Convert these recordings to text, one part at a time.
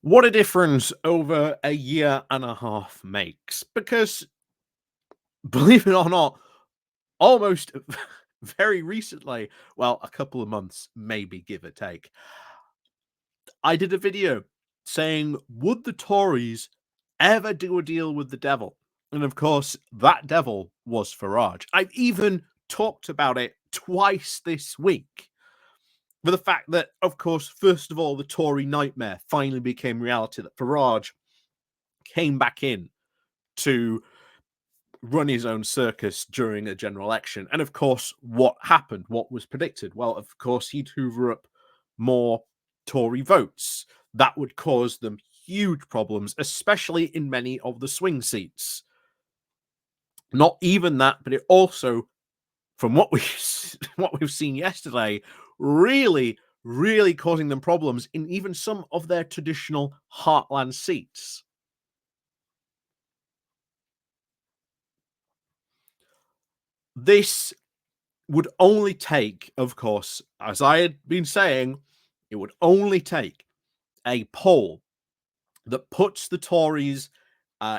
What a difference over a year and a half makes. Because believe it or not, almost very recently, well, a couple of months, maybe give or take, I did a video saying, would the Tories ever do a deal with the devil? And of course, that devil was Farage. I've even talked about it twice this week. For the fact that, of course, first of all, the Tory nightmare finally became reality, that Farage came back in to run his own circus during a general election. And of course, what happened? What was predicted? Well, of course, he'd hoover up more Tory votes. That would cause them huge problems, especially in many of the swing seats. Not even that, but it also, from what we what we've seen yesterday, really causing them problems in even some of their traditional heartland seats. This would only take, of course, as I had been saying, it would only take a poll that puts the Tories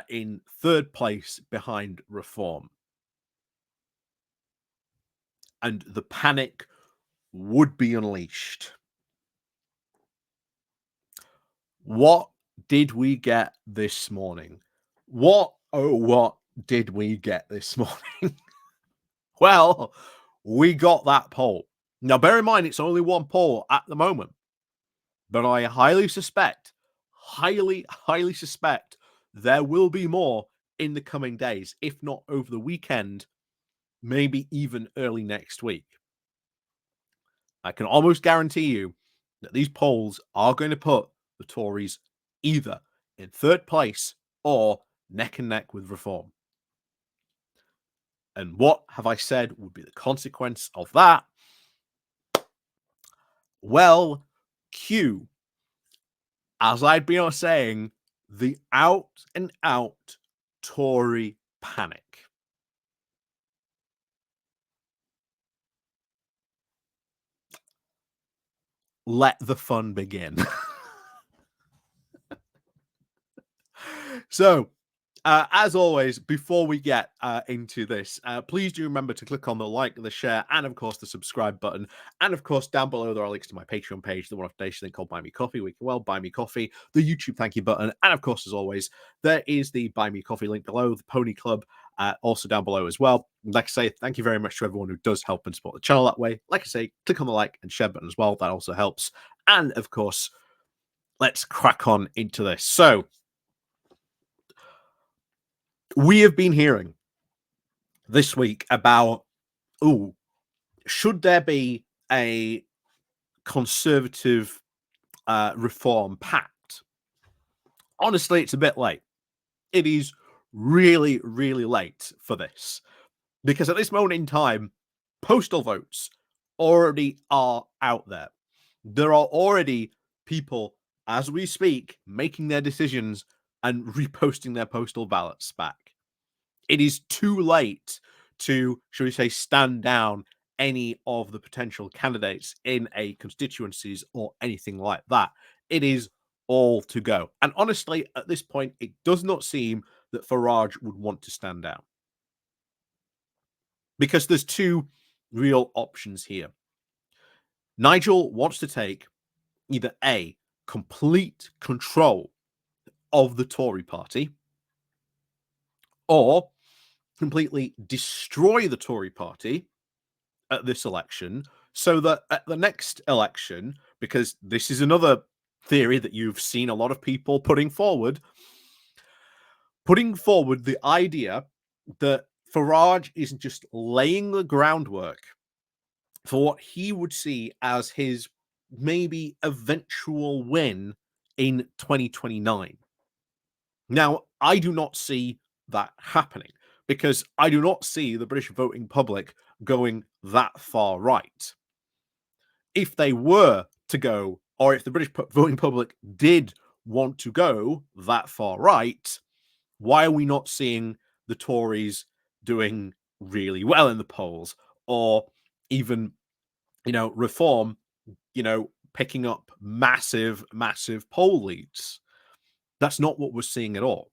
in third place behind Reform. And the panic would be unleashed. What did we get this morning? What, oh, what did we get this morning? Well, we got that poll. Now, bear in mind, it's only one poll at the moment, but I highly suspect, highly suspect there will be more in the coming days, if not over the weekend, maybe even early next week. I can almost guarantee you that these polls are going to put the Tories either in third place or neck and neck with Reform. And what have I said would be the consequence of that? Well, Q, as I'd been saying, the out and out Tory panic. Let the fun begin. So, as always, before we get into this, please do remember to click on the like, the share, and of course the subscribe button. And of course, down below there are links to my Patreon page, the one-off donation thing called Buy Me Coffee, where you can well buy me coffee, the YouTube thank you button, and of course, as always, there is the Buy Me Coffee link below, the Pony Club, also down below as well. Like I say, thank you very much to everyone who does help and support the channel that way. Like I say, click on the like and share button as well. That also helps. And of course, let's crack on into this. So, we have been hearing this week about, should there be a conservative reform pact? Honestly, it's a bit late. It is really late for this, because at this moment in time, postal votes already are out there. There are already people, as we speak, making their decisions and reposting their postal ballots back. It is too late to, shall we say, stand down any of the potential candidates in a constituencies or anything like that. It is all to go. And honestly, at this point, it does not seem that Farage would want to stand down, because there's two real options here. Nigel wants to take either A, complete control of the Tory party, or completely destroy the Tory party at this election, so that at the next election, because this is another theory that you've seen a lot of people putting forward the idea that Farage isn't just laying the groundwork for what he would see as his maybe eventual win in 2029. Now, I do not see that happening, because I do not see the British voting public going that far right. If they were to go, or if the British voting public did want to go that far right, why are we not seeing the Tories doing really well in the polls, or even, Reform, picking up massive poll leads? That's not what we're seeing at all.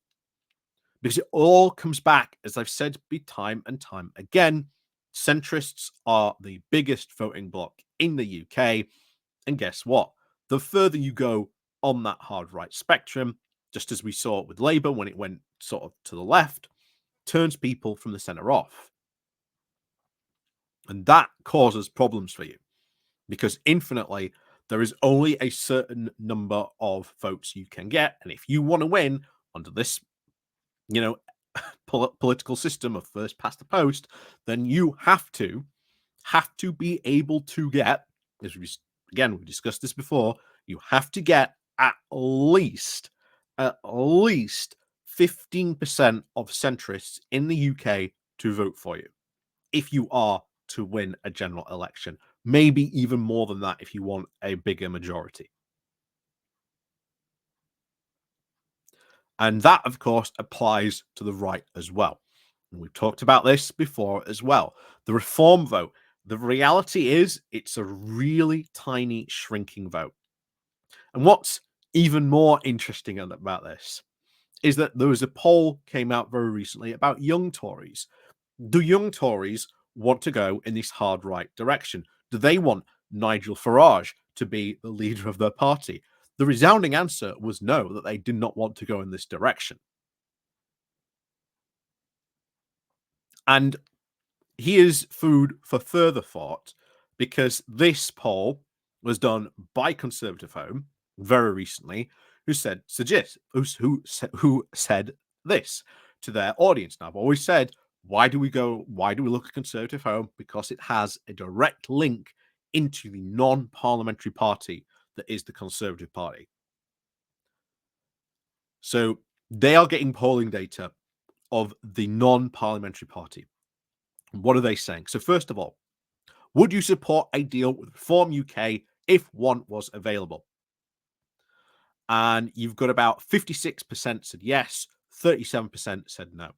Because it all comes back, as I've said time and time again, centrists are the biggest voting bloc in the UK. And guess what? The further you go on that hard right spectrum, just as we saw with Labour when it went sort of to the left, turns people from the centre off. And that causes problems for you because infinitely there is only a certain number of votes you can get. And if you want to win under this, you know, political system of first past the post, then you have to be able to get, as we again we discussed this before, you have to get at least 15% of centrists in the UK to vote for you if you are to win a general election. Maybe even more than that if you want a bigger majority. And that, of course, applies to the right as well. And we've talked about this before as well. The reform vote, the reality is it's a really tiny shrinking vote. And what's even more interesting about this is that there was a poll came out very recently about young Tories. Do young Tories want to go in this hard right direction? Do they want Nigel Farage to be the leader of their party? The resounding answer was no, that they did not want to go in this direction. And here's food for further thought, because this poll was done by Conservative Home very recently, who said this to their audience. Now, I've always said, why do we look at Conservative Home? Because it has a direct link into the non-parliamentary party that is the Conservative Party. So they are getting polling data of the non-parliamentary party. What are they saying? So first of all, would you support a deal with Reform UK if one was available? And you've got about 56% said yes, 37% said no.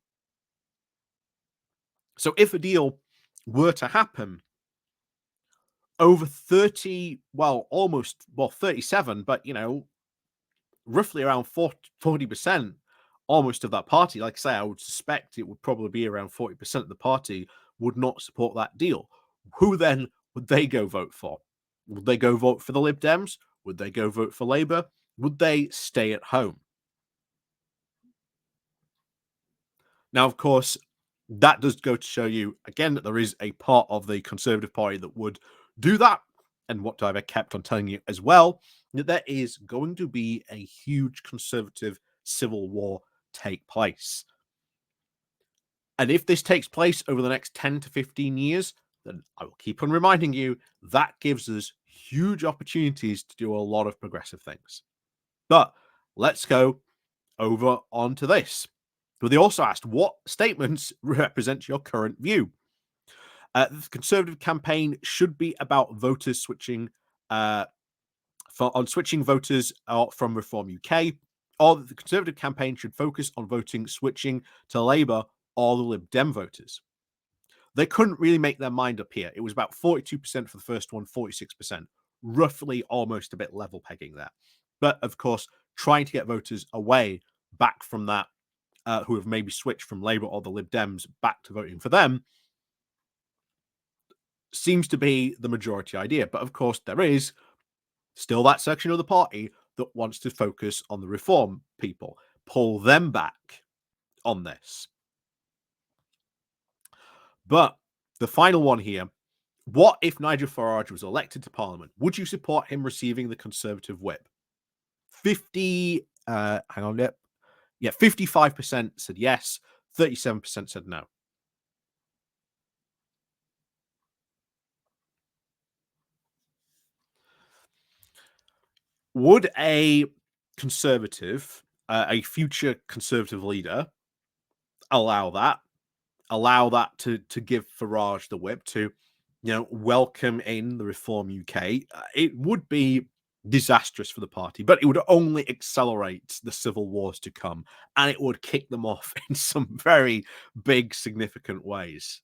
So if a deal were to happen, over 30, almost 37, but roughly around 40%, almost of that party, like I say, I would suspect it would probably be around 40% of the party would not support that deal. Who then would they go vote for? Would they go vote for the Lib Dems? Would they go vote for Labour? Would they stay at home? Now, of course, that does go to show you again that there is a part of the Conservative Party that would do that. And what I've kept on telling you as well, that there is going to be a huge Conservative civil war take place. And if this takes place over the next 10 to 15 years, then I will keep on reminding you that gives us huge opportunities to do a lot of progressive things. But let's go over onto this. But they also asked, what statements represent your current view? The Conservative campaign should be about voters switching switching voters from Reform UK, or that the Conservative campaign should focus on voting switching to Labour or the Lib Dem voters. They couldn't really make their mind up here. It was about 42% for the first one, 46%, roughly almost a bit level pegging there. But of course, trying to get voters away back from that, who have maybe switched from Labour or the Lib Dems back to voting for them, seems to be the majority idea. But of course, there is still that section of the party that wants to focus on the reform people, pull them back on this. But the final one here, what if Nigel Farage was elected to Parliament? Would you support him receiving the Conservative whip? 55% said yes, 37% said no. Would a Conservative, a future Conservative leader, allow that to give Farage the whip, to welcome in the Reform UK? It would be disastrous for the party, but it would only accelerate the civil wars to come, and it would kick them off in some very big, significant ways.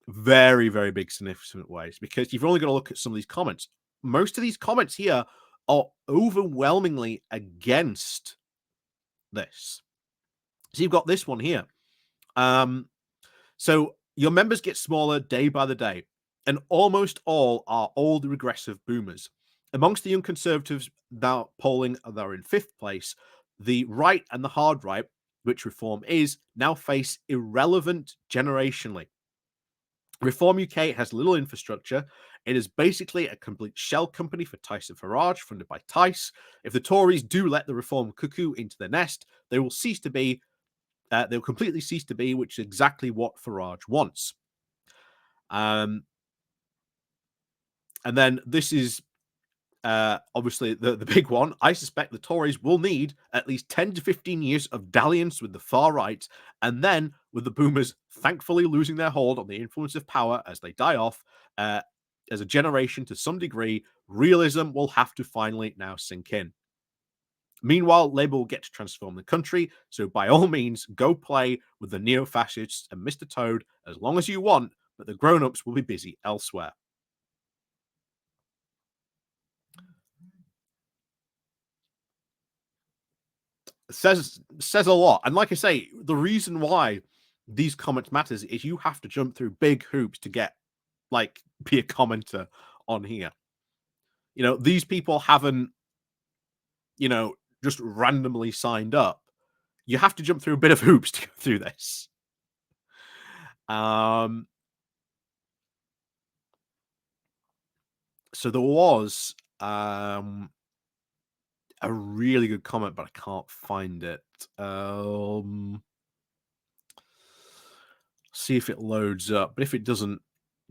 Very, very big, significant ways, because you've only got to look at some of these comments. Most of these comments here are overwhelmingly against this. So you've got this one here. So your members get smaller day by the day, and almost all are old regressive boomers. Amongst the young conservatives now polling that are in fifth place, the right and the hard right, which Reform is, now face irrelevant generationally. Reform UK has little infrastructure. It is basically a complete shell company for Tyson Farage, funded by Tice. If the Tories do let the Reform cuckoo into their nest, they will cease to be. They'll completely cease to be, which is exactly what Farage wants. And then this is obviously the big one. I suspect the Tories will need at least 10 to 15 years of dalliance with the far right, and then with the boomers thankfully losing their hold on the influence of power as they die off, as a generation to some degree, realism will have to finally now sink in. Meanwhile, Labour will get to transform the country, so by all means, go play with the neo-fascists and Mr. Toad as long as you want, but the grown-ups will be busy elsewhere. Says a lot. And like I say, the reason why these comments matters is you have to jump through big hoops to get be a commenter on here. These people haven't, just randomly signed up. You have to jump through a bit of hoops to go through this. So there was a really good comment, but I can't find it. See if it loads up. But if it doesn't,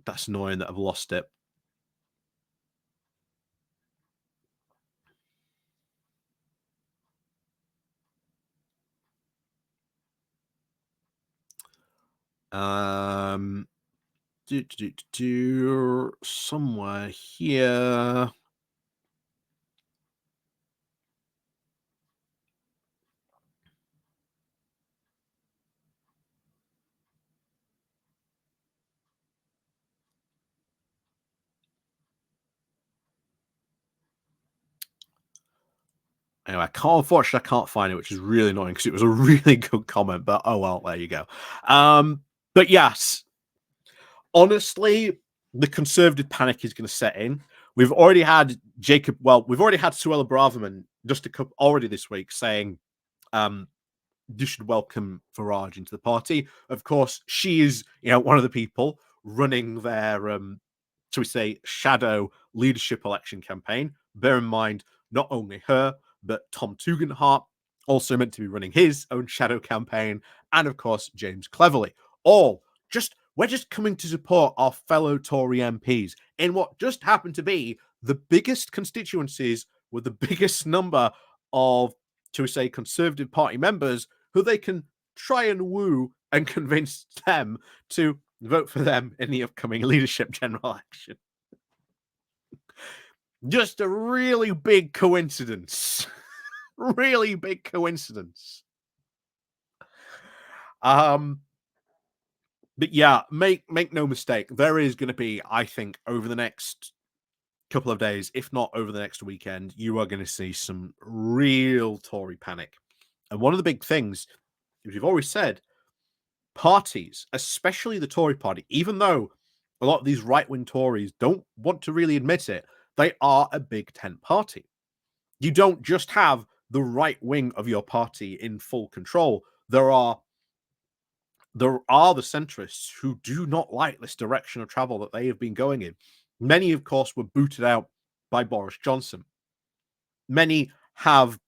that's annoying that I've lost it. Somewhere here. Anyway, unfortunately, I can't find it, which is really annoying because it was a really good comment. But oh well, there you go. But yes, honestly, the conservative panic is going to set in. We've already had we've already had Suella Braverman just already this week saying you should welcome Farage into the party. Of course, she is, one of the people running their, shall we say, shadow leadership election campaign. Bear in mind, not only her, but Tom Tugendhat, also meant to be running his own shadow campaign, and of course, James Cleverly. We're just coming to support our fellow Tory MPs in what just happened to be the biggest constituencies with the biggest number of, shall we say, Conservative Party members who they can try and woo and convince them to vote for them in the upcoming leadership general election. Just a really big coincidence. Really big coincidence. But yeah, make no mistake, there is going to be, I think, over the next couple of days, if not over the next weekend, you are going to see some real Tory panic. And one of the big things, as you've always said, parties, especially the Tory party, even though a lot of these right-wing Tories don't want to really admit it, they are a big tent party. You don't just have the right wing of your party in full control. There are the centrists who do not like this direction of travel that they have been going in. Many, of course, were booted out by Boris Johnson. Many have,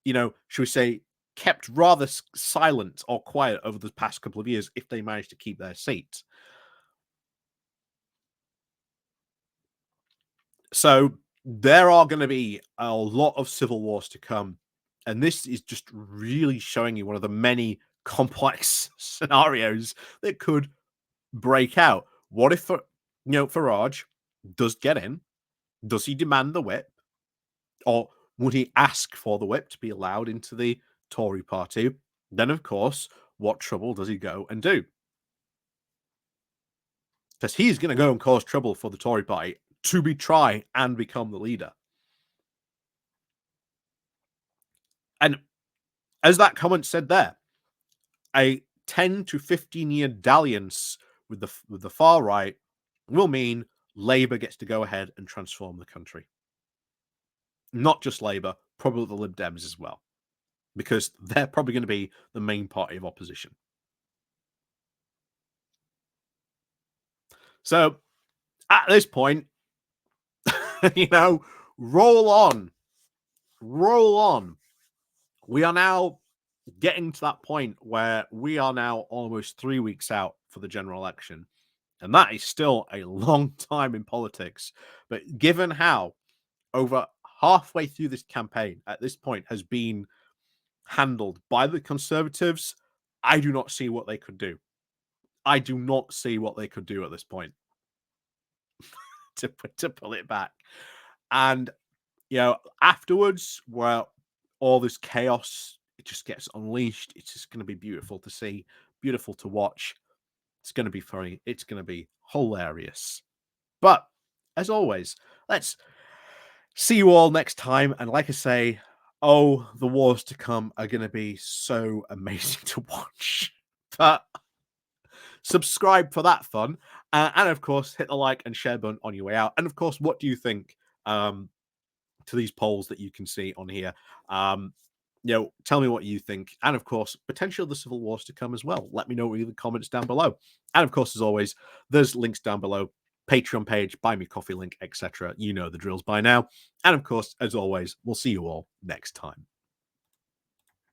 should we say, kept rather silent or quiet over the past couple of years if they managed to keep their seats. So there are going to be a lot of civil wars to come. And this is just really showing you one of the many complex scenarios that could break out. What if, Farage does get in? Does he demand the whip? Or would he ask for the whip to be allowed into the Tory party? Then, of course, what trouble does he go and do? Because he's going to go and cause trouble for the Tory party to try and become the leader. And As that comment said there, a 10 to 15-year dalliance with the far right will mean Labour gets to go ahead and transform the country. Not just Labour, probably the Lib Dems as well, because they're probably going to be the main party of opposition. So at this point, roll on, roll on. We are now getting to that point where we are now almost 3 weeks out for the general election. And that is still a long time in politics. But given how over halfway through this campaign at this point has been handled by the Conservatives, I do not see what they could do. I do not see what they could do at this point to pull it back. And, afterwards, where all this chaos, it just gets unleashed, it's just going to be beautiful to see, beautiful to watch. It's going to be funny. It's going to be hilarious. But as always, let's see you all next time. And like I say, the wars to come are going to be so amazing to watch. But subscribe for that fun. And of course, hit the like and share button on your way out. And of course, what do you think to these polls that you can see on here? Tell me what you think. And of course, potential the civil wars to come as well. Let me know in the comments down below. And of course, as always, there's links down below. Patreon page, buy me coffee link, etc. You know the drills by now. And of course, as always, we'll see you all next time.